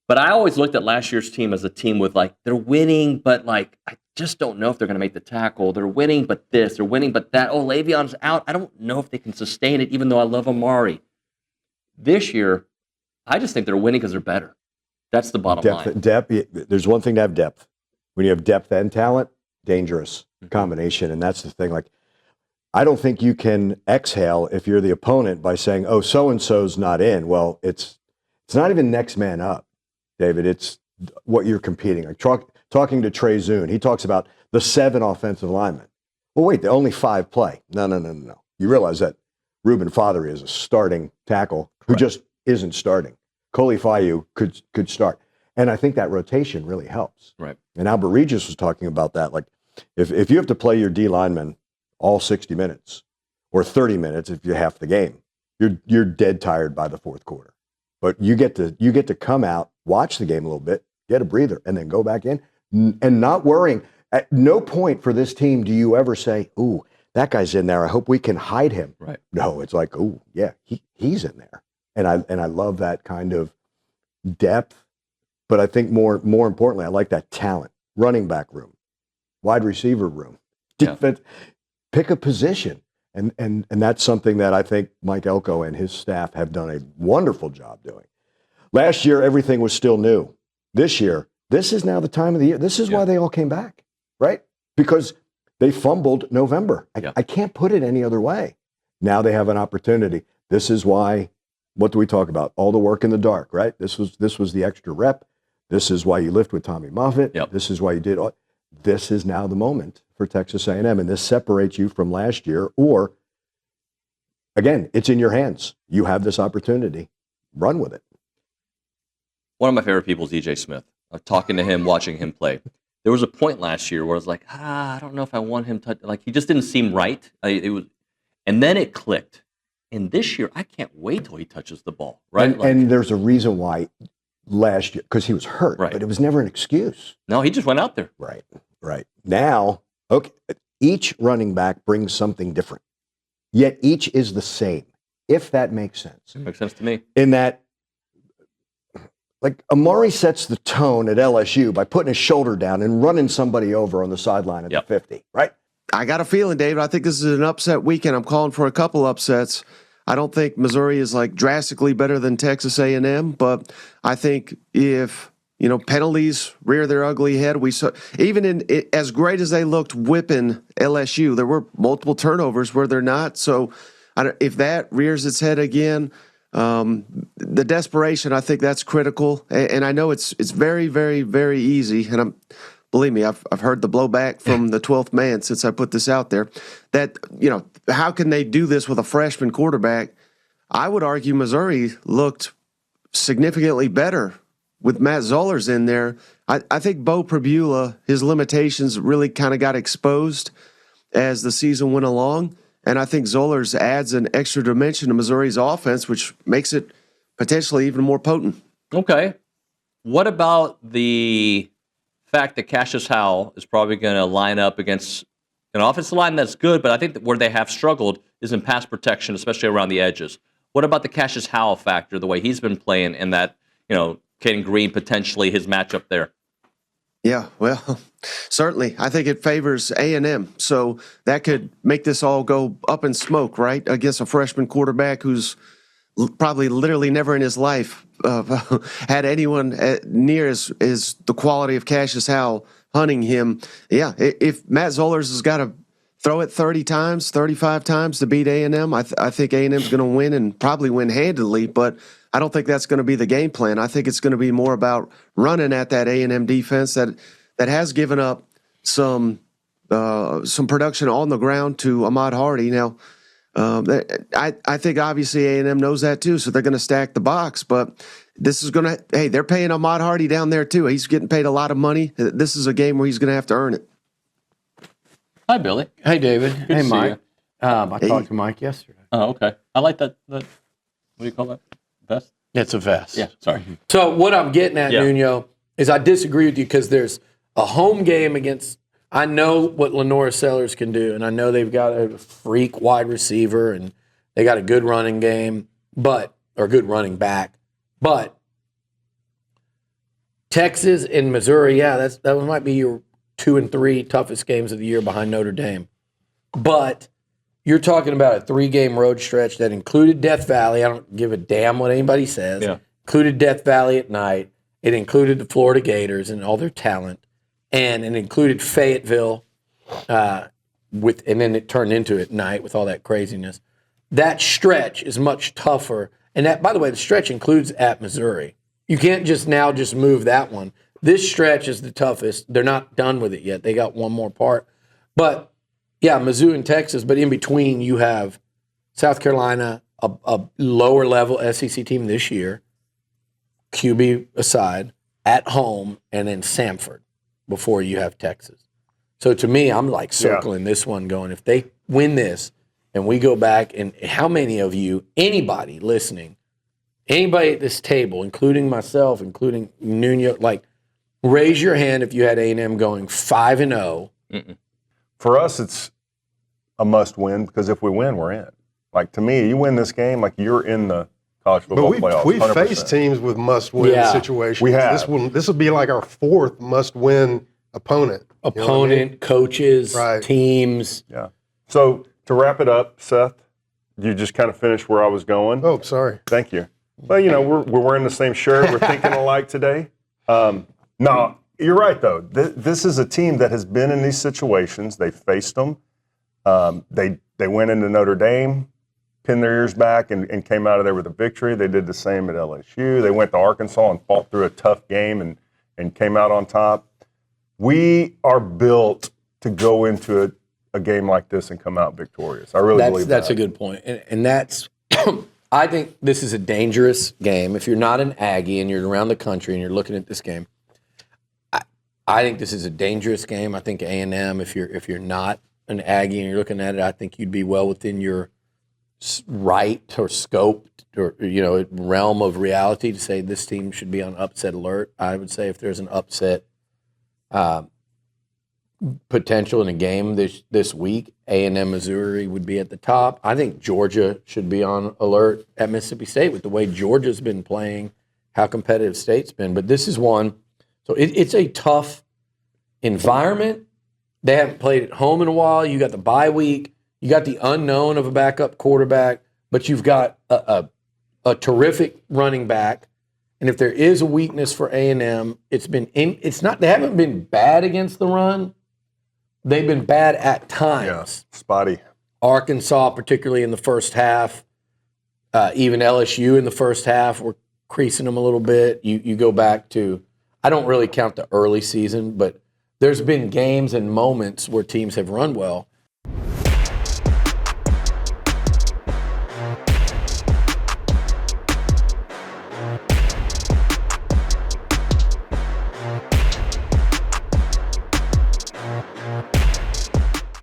But I always looked at last year's team as a team with, like, they're winning, but, like, I just don't know if they're going to make the tackle. They're winning, but this. They're winning, but that. Oh, Le'Veon's out. I don't know if they can sustain it, even though I love Amari. This year, I just think they're winning because they're better. That's the bottom line. There's one thing to have depth. When you have depth and talent, dangerous combination. And that's the thing. Like, I don't think you can exhale if you're the opponent by saying, oh, so-and-so's not in. Well, it's not even next man up, David. It's what you're competing. Like talking to Trey Zune, he talks about the 7 offensive linemen. Well, wait, the only 5 play. No. You realize that Ruben Fatheree is a starting tackle who just isn't starting. Coley Fayu could start. And I think that rotation really helps. Right. And Albert Regis was talking about that. Like, if you have to play your D linemen all 60 minutes or 30 minutes if you half the game, you're dead tired by the fourth quarter. But you get to come out, watch the game a little bit, get a breather, and then go back in and not worrying. At no point for this team do you ever say, ooh, that guy's in there. I hope we can hide him. Right. No, it's like, ooh, yeah, he's in there. And I love that kind of depth. But I think more importantly, I like that talent. Running back room, wide receiver room, defense. Pick a position. And that's something that I think Mike Elko and his staff have done a wonderful job doing. Last year, everything was still new. This year, this is now the time of the year. This is why they all came back, right? Because they fumbled November. I can't put it any other way. Now they have an opportunity. This is why, what do we talk about? All the work in the dark, right? This was the extra rep. This is why you lift with Tommy Moffitt. Yep. This is why you did all. This is now the moment for Texas A&M, and this separates you from last year. Or, again, it's in your hands. You have this opportunity. Run with it. One of my favorite people is E.J. Smith. Talking to him, watching him play. There was a point last year where I was like, I don't know if I want him to. Like, he just didn't seem right. And then it clicked. And this year, I can't wait till he touches the ball. Right? And there's a reason why last year, because he was hurt, but it was never an excuse. No, he just went out there. Right. Now, okay, each running back brings something different, yet each is the same, if that makes sense. It makes sense to me. In that, like, Amari sets the tone at LSU by putting his shoulder down and running somebody over on the sideline at the 50, right? I got a feeling, David, I think this is an upset weekend. I'm calling for a couple upsets. I don't think Missouri is like drastically better than Texas A&M, but I think if penalties rear their ugly head, we saw even in as great as they looked whipping LSU, there were multiple turnovers where they're not. So if that rears its head again, the desperation, I think that's critical. And I know it's very, very, very easy. And believe me, I've heard the blowback from the 12th man since I put this out there that, how can they do this with a freshman quarterback? I would argue Missouri looked significantly better with Matt Zollers in there. I think Bo Pribula, his limitations really kind of got exposed as the season went along. And I think Zollers adds an extra dimension to Missouri's offense, which makes it potentially even more potent. Okay. What about the fact that Cassius Howell is probably going to line up against an offensive line that's good, but I think that where they have struggled is in pass protection, especially around the edges. What about the Cassius Howell factor, the way he's been playing, and that, Caden Green potentially his matchup there? Yeah, well, certainly. I think it favors A&M, so that could make this all go up in smoke, right, against a freshman quarterback who's probably literally never in his life had anyone near as the quality of Cassius Howell hunting him. Yeah, if Matt Zollers has got to throw it 30 times, 35 times to beat A&M, I think A&M's going to win and probably win handily, but I don't think that's going to be the game plan. I think it's going to be more about running at that A&M defense that has given up some production on the ground to Ahmad Hardy. Now, I think obviously A&M knows that too, so they're going to stack the box. But this is going to, hey, they're paying Ahmad Hardy down there too. He's getting paid a lot of money. This is a game where he's going to have to earn it. Hi, Billy. Hey, David. Good hey, to Mike. I Hey. talked to Mike yesterday. Oh, okay. I like that. What do you call that? Vest? It's a vest. Yeah, sorry. So what I'm getting at, Yeah. Nuno, is I disagree with you because there's a home game against – I know what Lenora Sellers can do, and I know they've got a freak wide receiver, and they got a good running game, or good running back. But Texas and Missouri, yeah, that might be your 2 and 3 toughest games of the year behind Notre Dame. But you're talking about a 3-game road stretch that included Death Valley. I don't give a damn what anybody says. Yeah. Included Death Valley at night. It included the Florida Gators and all their talent. And it included Fayetteville, and then it turned into at night with all that craziness. That stretch is much tougher. And that, by the way, the stretch includes at Missouri. You can't just move that one. This stretch is the toughest. They're not done with it yet. They got one more part. But, yeah, Mizzou and Texas, but in between you have South Carolina, a lower-level SEC team this year, QB aside, at home, and then Samford before you have Texas. So, to me, I'm like circling this one going, if they win this and we go back, and how many of you, anybody listening, anybody at this table, including myself, including Nuno, like, raise your hand if you had A&M going 5-0. For us, it's a must-win because if we win, we're in. Like, to me, you win this game, like, you're in the college football playoffs. But we've 100%. faced teams with must-win situations. We have. This will be like our 4th must-win opponent. You know what I mean? Coaches, Right. teams. Yeah. So, to wrap it up, Seth, you just kind of finished where I was going. Oh, sorry. Thank you. Well, you know, we're wearing the same shirt. We're thinking alike today. No, you're right, though. This is a team that has been in these situations. They faced them. They went into Notre Dame, pinned their ears back, and came out of there with a victory. They did the same at LSU. They went to Arkansas and fought through a tough game and came out on top. We are built to go into a game like this and come out victorious. I really believe that's that. a good point. And that's I think this is a dangerous game. If you're not an Aggie and you're around the country and you're looking at this game, I think this is a dangerous game. I think A&M, if you're not an Aggie and you're looking at it, I think you'd be well within your right or scope or realm of reality to say this team should be on upset alert. I would say if there's an upset potential in a game this week, A&M-Missouri would be at the top. I think Georgia should be on alert at Mississippi State with the way Georgia's been playing, how competitive State's been. But this is one. So it's a tough environment. They haven't played at home in a while. You got the bye week. You got the unknown of a backup quarterback, but you've got a terrific running back. And if there is a weakness for A&M, they haven't been bad against the run. They've been bad at times. Yeah, spotty. Arkansas, particularly in the first half, even LSU in the first half, were creasing them a little bit. You go back to, I don't really count the early season, but there's been games and moments where teams have run well.